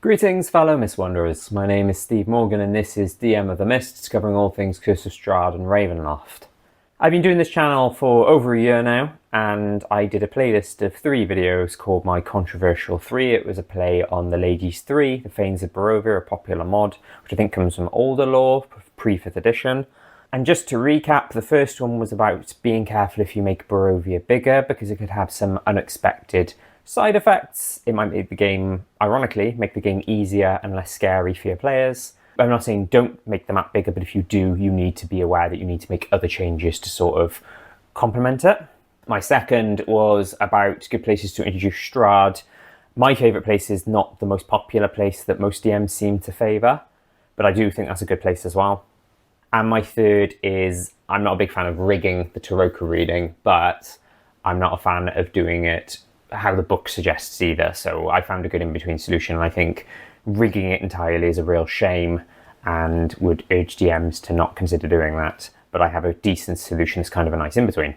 Greetings fellow Mist Wanderers, my name is Steve Morgan and this is DM of the Mists, covering all things Curse of Strahd and Ravenloft. I've been doing this channel for over a year now, and I did a playlist of 3 videos called my Controversial 3. It was a play on the Ladies 3, the Fanes of Barovia, a popular mod, which I think comes from older lore, pre-5th edition. And just to recap, the first one was about being careful if you make Barovia bigger, because it could have some unexpected side effects. It might make the game, ironically, make the game easier and less scary for your players. I'm not saying don't make the map bigger, but if you do, you need to be aware that you need to make other changes to sort of complement it. My second was about good places to introduce Strahd. My favourite place is not the most popular place that most DMs seem to favour, but I do think that's a good place as well. And my third is, I'm not a big fan of rigging the Taroka reading, but I'm not a fan of doing it how the book suggests either. So I found a good in-between solution, and I think rigging it entirely is a real shame and would urge DMs to not consider doing that. But I have a decent solution that's kind of a nice in-between.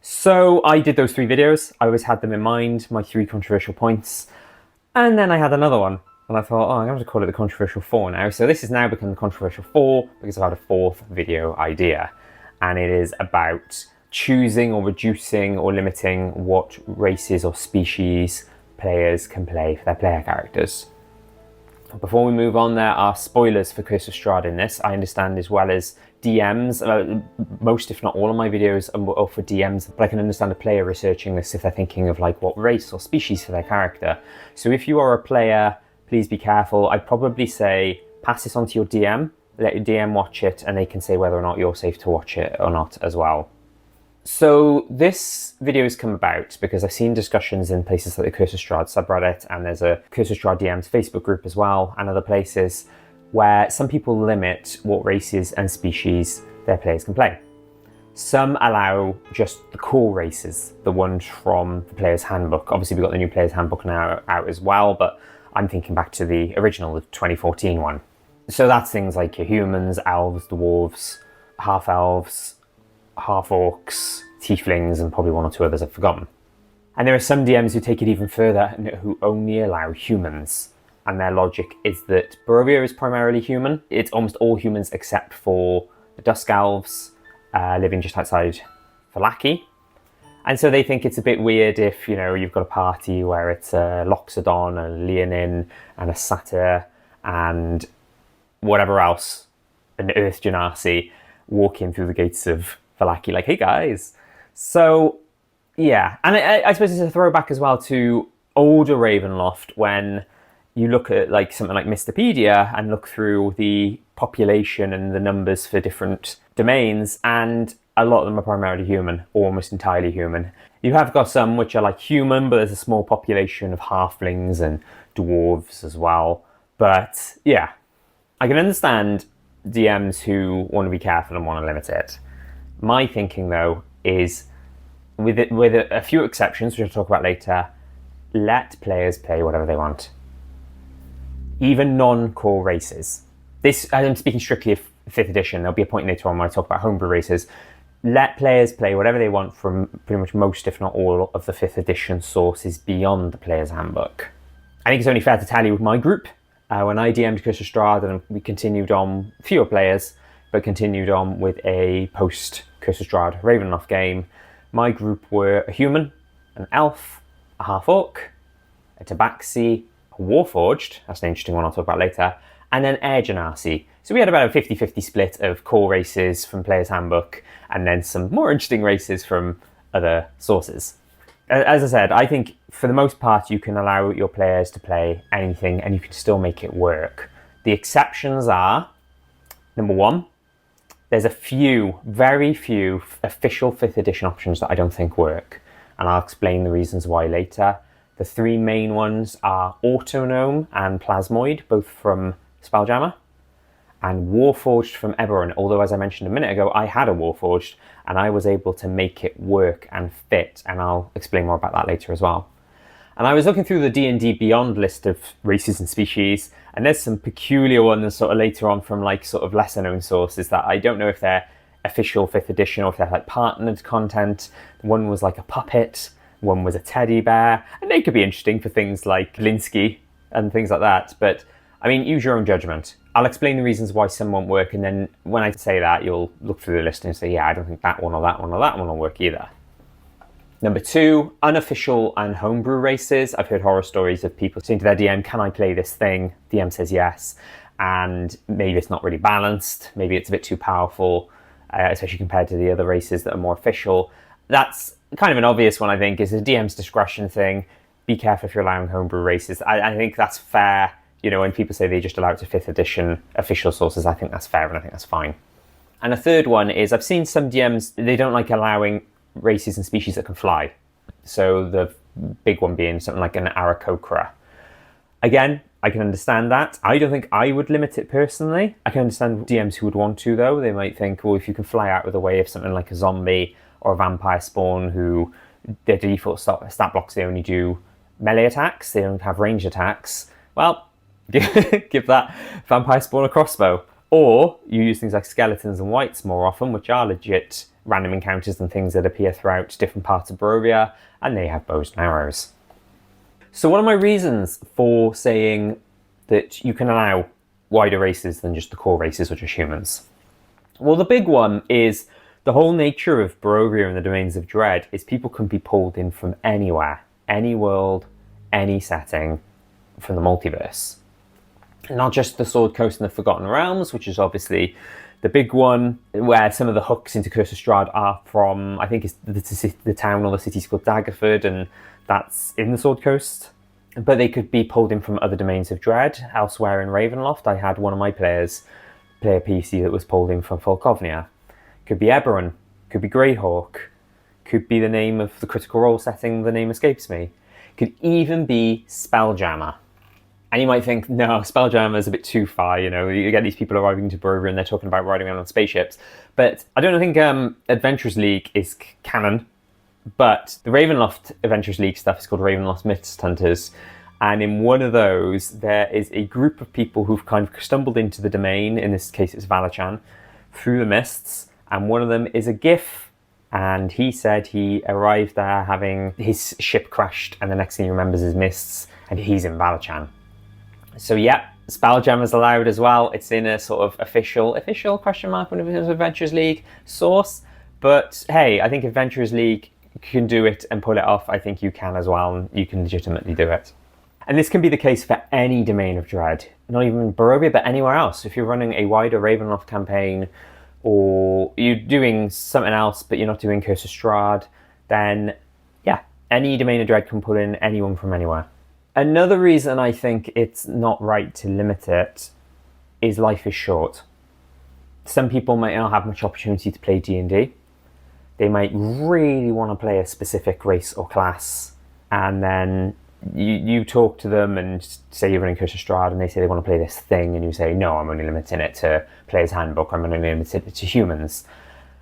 So I did those 3 videos. I always had them in mind, my 3 controversial points. And then I had another one. And I thought, I'm going to call it the Controversial 4 now. So this has now become the Controversial 4 because I've had a 4th video idea. And it is about choosing or reducing or limiting what races or species players can play for their player characters. Before we move on, there are spoilers for Curse of Strahd in this. I understand, as well as DMs, most if not all of my videos are for DMs, but I can understand a player researching this if they're thinking of like what race or species for their character. So if you are a player, please be careful. I'd probably say pass this on to your DM, let your DM watch it, and they can say whether or not you're safe to watch it or not as well. So this video has come about because I've seen discussions in places like the Curse of Strahd subreddit, and there's a Curse of Strahd DMs Facebook group as well, and other places where some people limit what races and species their players can play. Some allow just the core races, the ones from the player's handbook. Obviously we've got the new player's handbook now out as well, but I'm thinking back to the original, the 2014 one. So that's things like your humans, elves, dwarves, half-elves, half-orcs, tieflings, and probably 1 or 2 others I've forgotten. And there are some DMs who take it even further and who only allow humans. And their logic is that Barovia is primarily human. It's almost all humans except for the Dusk Elves living just outside Valachan. And so they think it's a bit weird if, you know, you've got a party where it's a Loxodon, a Leonin, and a Satyr, and whatever else, an Earth Genasi, walking through the gates of Valachan, like, hey guys. So yeah, and I suppose it's a throwback as well to older Ravenloft, when you look at like something like Mistopedia and look through the population and the numbers for different domains, and a lot of them are primarily human, or almost entirely human. You have got some which are like human, but there's a small population of halflings and dwarves as well. But yeah, I can understand DMs who want to be careful and want to limit it. My thinking, though, is with a few exceptions, which I'll talk about later, let players play whatever they want. Even non-core races. This, I'm speaking strictly of 5th edition. There'll be a point later on when I talk about homebrew races. Let players play whatever they want from pretty much most, if not all, of the 5th edition sources beyond the player's handbook. I think it's only fair to tell you with my group, when I DM'd Curse of Strahd, and we continued on, fewer players, but continued on with a post-Curse of Strahd Ravenloft game, my group were a human, an elf, a half-orc, a tabaxi, a warforged, that's an interesting one I'll talk about later, and then air genasi. So we had about a 50-50 split of core races from Player's Handbook, and then some more interesting races from other sources. As I said, I think for the most part you can allow your players to play anything and you can still make it work. The exceptions are, number 1, there's a few, very few official 5th edition options that I don't think work, and I'll explain the reasons why later. The 3 main ones are Autonome and Plasmoid, both from Spelljammer, and Warforged from Eberron, although as I mentioned a minute ago, I had a Warforged and I was able to make it work and fit, and I'll explain more about that later as well. And I was looking through the D&D Beyond list of races and species, and there's some peculiar ones sort of later on from like sort of lesser known sources that I don't know if they're official 5th edition or if they're like partnered content. One was like a puppet, one was a teddy bear, and they could be interesting for things like Linsky and things like that. But I mean, use your own judgment. I'll explain the reasons why some won't work, and then when I say that, you'll look through the list and say, yeah, I don't think that one or that one or that one will work either. Number 2, unofficial and homebrew races. I've heard horror stories of people saying to their DM, can I play this thing? DM says yes, and maybe it's not really balanced, maybe it's a bit too powerful, especially compared to the other races that are more official. That's kind of an obvious one, I think, is a DM's discretion thing. Be careful if you're allowing homebrew races. I think that's fair. You know, when people say they just allow it to 5th edition official sources, I think that's fair and I think that's fine. And a third one is I've seen some DMs, they don't like allowing races and species that can fly. So the big one being something like an Aarakocra. Again, I can understand that. I don't think I would limit it personally. I can understand DMs who would want to, though. They might think, well, if you can fly out of the way of something like a zombie or a vampire spawn who their default stat blocks, they only do melee attacks, they don't have ranged attacks, well, give that vampire spawn a crossbow. Or you use things like skeletons and wights more often, which are legit random encounters and things that appear throughout different parts of Barovia, and they have bows and arrows. So what are my reasons for saying that you can allow wider races than just the core races, which are humans? Well, the big one is the whole nature of Barovia and the Domains of Dread is people can be pulled in from anywhere, any world, any setting, from the multiverse. Not just the Sword Coast and the Forgotten Realms, which is obviously the big one, where some of the hooks into Curse of Strahd are from, I think it's the town or the city's called Daggerford, and that's in the Sword Coast. But they could be pulled in from other Domains of Dread elsewhere in Ravenloft. I had one of my players play a PC that was pulled in from Falkovnia. Could be Eberron, could be Greyhawk, could be the name of the Critical Role setting, the name escapes me. Could even be Spelljammer. And you might think, no, Spelljammer is a bit too far, you know, you get these people arriving to Barovia and they're talking about riding around on spaceships. But I don't think Adventurers League is canon, but the Ravenloft Adventurers League stuff is called Ravenloft Mist Hunters. And in one of those, there is a group of people who've kind of stumbled into the domain, in this case it's Valachan, through the mists. And one of them is a giff. And he said he arrived there having his ship crashed, and the next thing he remembers is mists, and he's in Valachan. So yeah, Spelljammer is allowed as well. It's in a sort of official question mark when it was Adventurers League source. But hey, I think Adventurers League can do it and pull it off. I think you can as well, and you can legitimately do it. And this can be the case for any Domain of Dread, not even Barovia, but anywhere else. If you're running a wider Ravenloft campaign, or you're doing something else but you're not doing Curse of Strahd, then yeah, any Domain of Dread can pull in anyone from anywhere. Another reason I think it's not right to limit it is life is short. Some people might not have much opportunity to play D&D. They might really want to play a specific race or class, and then you talk to them and say you're running Curse of Strahd and they say they want to play this thing, and you say, no, I'm only limiting it to Player's Handbook, I'm only limiting it to humans.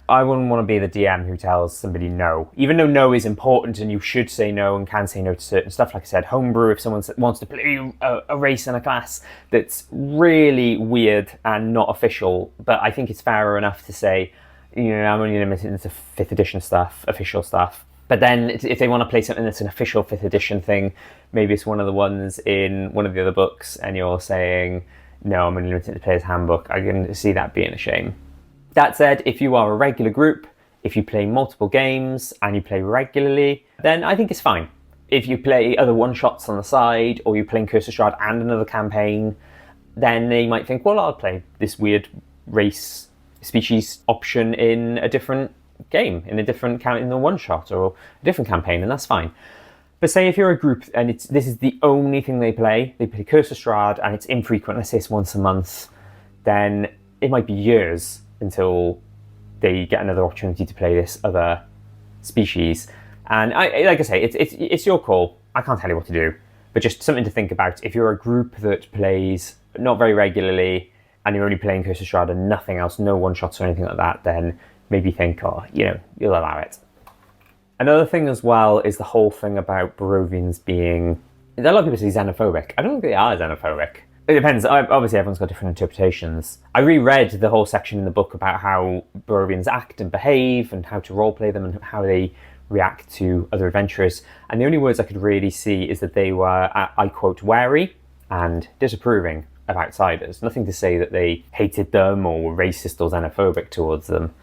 I wouldn't want to be the DM who tells somebody no. Even though no is important and you should say no and can say no to certain stuff, like I said, homebrew, if someone wants to play a race and a class that's really weird and not official, but I think it's fair enough to say, you know, I'm only limited to 5th edition stuff, official stuff. But then if they want to play something that's an official 5th edition thing, maybe it's one of the ones in one of the other books and you're saying, no, I'm only limited to Player's Handbook, I can see that being a shame. That said, if you are a regular group, if you play multiple games and you play regularly, then I think it's fine. If you play other one-shots on the side, or you're playing Curse of Strahd and another campaign, then they might think, well, I'll play this weird race species option in a different game, in the one-shot or a different campaign, and that's fine. But say if you're a group and this is the only thing they play Curse of Strahd and it's infrequent, let's say it's once a month, then it might be years until they get another opportunity to play this other species. And like I say, it's your call. I can't tell you what to do, but just something to think about. If you're a group that plays not very regularly and you're only playing Curse of Strahd and nothing else, no one-shots or anything like that, then maybe think, oh, you know, you'll allow it. Another thing as well is the whole thing about Barovians being, a lot of people say xenophobic. I don't think they are xenophobic. It depends. Obviously, everyone's got different interpretations. I reread the whole section in the book about how Barovians act and behave and how to roleplay them and how they react to other adventurers. And the only words I could really see is that they were, I quote, wary and disapproving of outsiders. Nothing to say that they hated them or were racist or xenophobic towards them.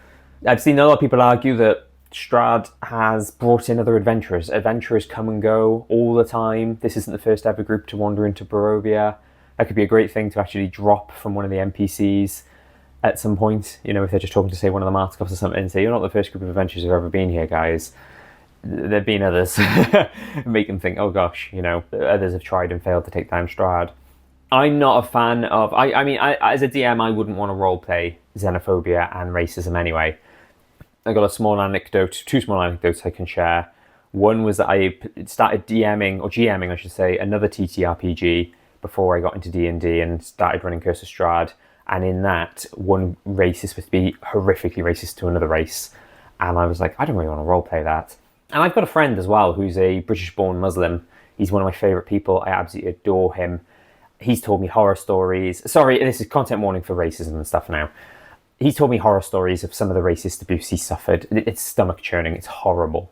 I've seen a lot of people argue that Strahd has brought in other adventurers. Adventurers come and go all the time. This isn't the first ever group to wander into Barovia. That could be a great thing to actually drop from one of the NPCs at some point. You know, if they're just talking to, say, one of the Martikoffs or something, and say, you're not the first group of adventurers who've ever been here, guys. There've been others. Make them think, oh gosh, you know, others have tried and failed to take down Strahd. I'm not a fan of... I mean, as a DM, I wouldn't want to roleplay xenophobia and racism anyway. I got a small anecdote, 2 small anecdotes I can share. One was that I started DMing, or GMing I should say, another TTRPG before I got into D&D and started running Curse of Strahd. And in that, one race is supposed to be horrifically racist to another race. And I was like, I don't really want to roleplay that. And I've got a friend as well who's a British-born Muslim. He's one of my favourite people. I absolutely adore him. He's told me horror stories. Sorry, this is content warning for racism and stuff now. He's told me horror stories of some of the racist abuse he suffered. It's stomach churning. It's horrible.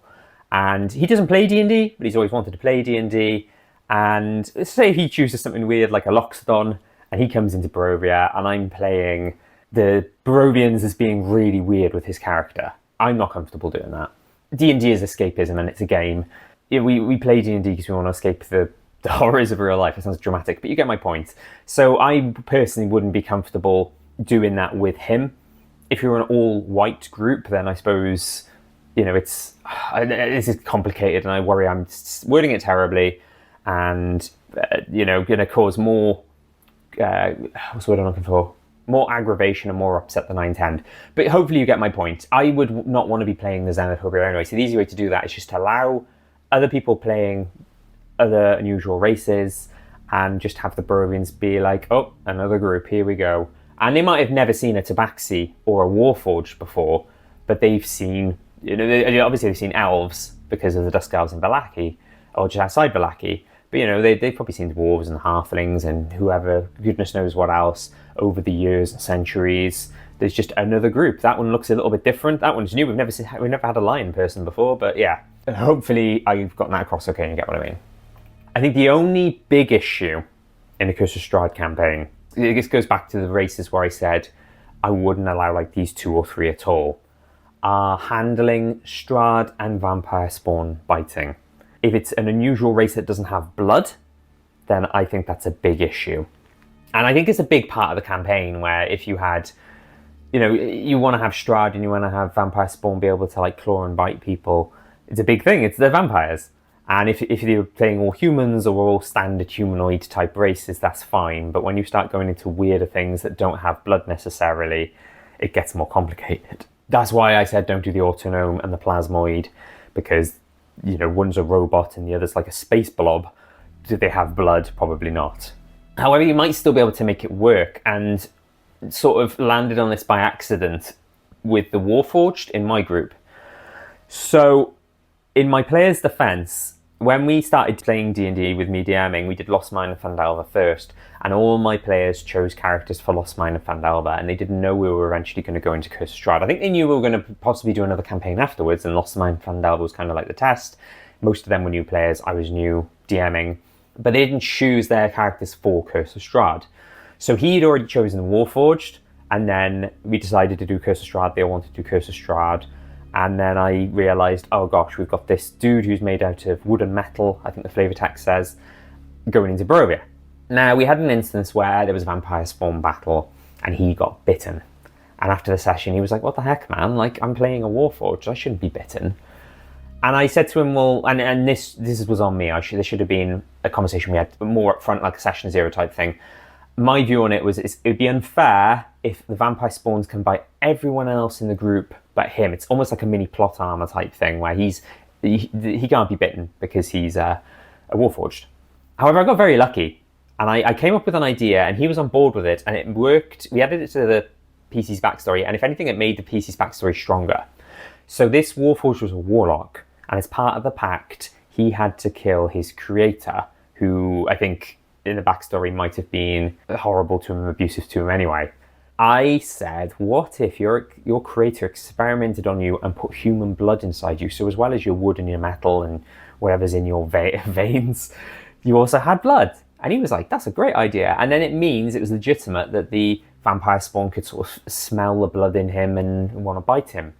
And he doesn't play D&D, but he's always wanted to play D&D. And say he chooses something weird like a Loxodon, and he comes into Barovia, and I'm playing the Barovians as being really weird with his character. I'm not comfortable doing that. D&D is escapism, and it's a game. We play D&D because we want to escape the horrors of real life. It sounds dramatic, but you get my point. So I personally wouldn't be comfortable doing that with him. If you're an all-white group, then I suppose, you know, this is complicated, and I worry I'm wording it terribly, and you know, going to cause more what's the word I'm looking for? More aggravation and more upset than I intend. But hopefully you get my point. I would not want to be playing the xenophobia anyway, so the easy way to do that is just to allow other people playing other unusual races and just have the Barovians be like, oh, another group, here we go. And they might have never seen a Tabaxi or a Warforged before, but they've seen, you know, obviously they've seen elves because of the Dusk Elves in Vallaki, or just outside Vallaki. But, you know, they've probably seen dwarves and halflings and whoever, goodness knows what else, over the years and centuries. There's just another group. That one looks a little bit different. That one's new. We've never had a lion person before, but yeah. Hopefully I've gotten that across okay and you get what I mean. I think the only big issue in the Curse of Strahd campaign, this goes back to the races where I said I wouldn't allow like these 2 or 3 at all, are handling Strahd and vampire spawn biting. If it's an unusual race that doesn't have blood, then I think that's a big issue. And I think it's a big part of the campaign where if you had, you know, you want to have Strahd and you want to have vampire spawn be able to like claw and bite people, it's a big thing. They're vampires. And if you're playing all humans or all standard humanoid type races, that's fine. But when you start going into weirder things that don't have blood necessarily, it gets more complicated. That's why I said don't do the autonome and the plasmoid, because, you know, one's a robot and the other's like a space blob. Do they have blood? Probably not. However, you might still be able to make it work, and sort of landed on this by accident with the Warforged in my group. So in my player's defense, when we started playing D&D with me DMing, we did Lost Mine and Phandelver first, and all my players chose characters for Lost Mine and Phandelver, and they didn't know we were eventually going to go into Curse of Strahd. I think they knew we were going to possibly do another campaign afterwards, and Lost Mine and Phandelver was kind of like the test. Most of them were new players. I was new DMing, but they didn't choose their characters for Curse of Strahd. So he'd already chosen Warforged, and then we decided to do Curse of Strahd. They all wanted to do Curse of Strahd. And then I realised, oh gosh, we've got this dude who's made out of wood and metal, I think the flavour text says, going into Barovia. Now, we had an instance where there was a vampire spawn battle, and he got bitten. And after the session, he was like, what the heck, man? Like, I'm playing a Warforged, I shouldn't be bitten. And I said to him, well, and this was on me, there should have been a conversation we had more up front, like a session 0 type thing. My view on it was it would be unfair if the vampire spawns can bite everyone else in the group but him. It's almost like a mini plot armor type thing where he can't be bitten because he's a Warforged. However, I got very lucky, and I came up with an idea, and he was on board with it, and it worked. We added it to the PC's backstory, and if anything, it made the PC's backstory stronger. So this Warforged was a warlock, and as part of the pact, he had to kill his creator, who I think in the backstory might have been horrible to him, abusive to him anyway. I said, what if your creator experimented on you and put human blood inside you? So as well as your wood and your metal and whatever's in your veins, you also had blood. And he was like, that's a great idea. And then it means it was legitimate that the vampire spawn could sort of smell the blood in him and want to bite him.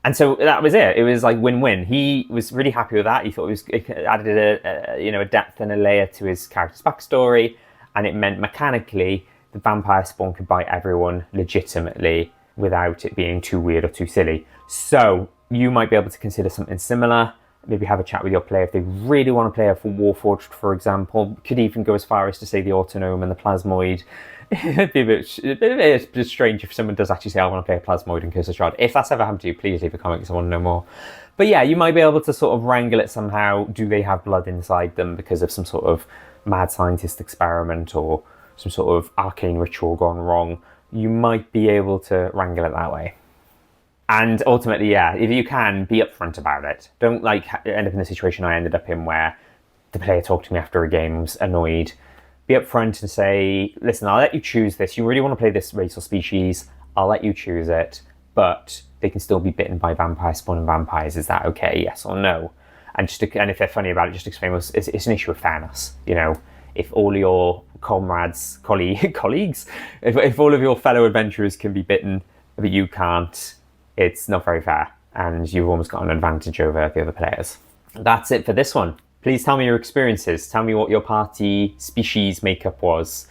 And so that was it. It was like win-win. He was really happy with that. He thought it added a depth and a layer to his character's backstory, and it meant mechanically the vampire spawn could bite everyone legitimately without it being too weird or too silly. So you might be able to consider something similar. Maybe have a chat with your player if they really want to play a Warforged, for example. Could even go as far as to say the Autonome and the Plasmoid. It'd be a bit strange if someone does actually say, I want to play a Plasmoid in Curse of Strahd. If that's ever happened to you, please leave a comment because I want to know more. But yeah, you might be able to sort of wrangle it somehow. Do they have blood inside them because of some sort of mad scientist experiment or some sort of arcane ritual gone wrong? You might be able to wrangle it that way. And ultimately, yeah, if you can, be upfront about it. Don't like end up in the situation I ended up in where the player talked to me after a game, was annoyed. Be upfront and say, listen, I'll let you choose this. You really want to play this race or species, I'll let you choose it, but they can still be bitten by vampire spawn and vampires. Is that okay? Yes or no? And if they're funny about it, just explain, well, it's an issue of fairness. You know, if all your colleagues, if all of your fellow adventurers can be bitten, but you can't, it's not very fair, and you've almost got an advantage over the other players. That's it for this one. Please tell me your experiences. Tell me what your party species makeup was.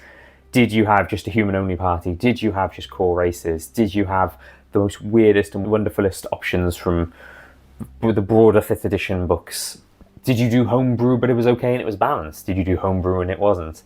Did you have just a human-only party? Did you have just core races? Did you have the most weirdest and wonderfulest options from the broader 5th edition books? Did you do homebrew but it was okay and it was balanced? Did you do homebrew and it wasn't?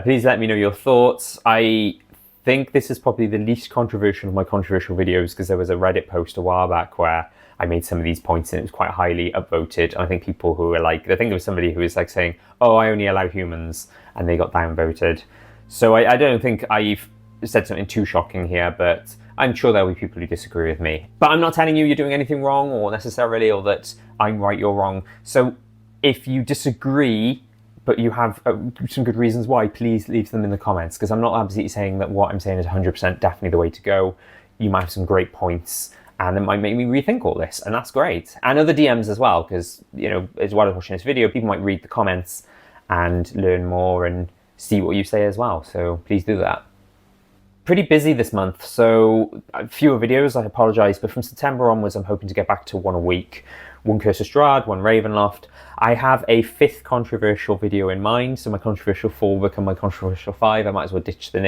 Please let me know your thoughts. I think this is probably the least controversial of my controversial videos because there was a Reddit post a while back where I made some of these points and it was quite highly upvoted. And I think people who were like, I think there was somebody who was like saying, oh, I only allow humans, and they got downvoted. So I don't think I've said something too shocking here, but I'm sure there'll be people who disagree with me. But I'm not telling you you're doing anything wrong or necessarily, or that I'm right, you're wrong. So if you disagree, but you have some good reasons why, please leave them in the comments, because I'm not absolutely saying that what I'm saying is 100% definitely the way to go. You might have some great points, and it might make me rethink all this, and that's great. And other DMs as well, because, you know, as well as watching this video, people might read the comments and learn more and see what you say as well. So please do that. Pretty busy this month, so fewer videos, I apologise, but from September onwards I'm hoping to get back to one a week. One Curse of Strahd, one Ravenloft. I have a 5th controversial video in mind, so my controversial 4 will become my controversial 5. I might as well ditch the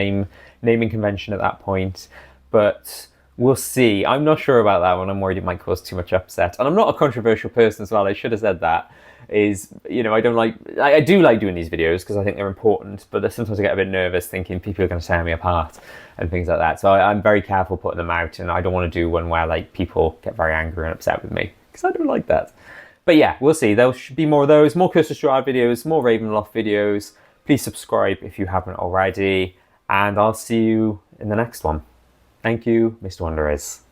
naming convention at that point, but we'll see. I'm not sure about that one. I'm worried it might cause too much upset. And I'm not a controversial person as well. I should have said that. You know, I do like doing these videos because I think they're important, but sometimes I get a bit nervous thinking people are going to tear me apart and things like that. So I'm very careful putting them out, and I don't want to do one where like people get very angry and upset with me because I don't like that. But yeah, we'll see. There should be more of those, more Curse of Strahd videos, more Ravenloft videos. Please subscribe if you haven't already, and I'll see you in the next one. Thank you, Mr. Wanderers.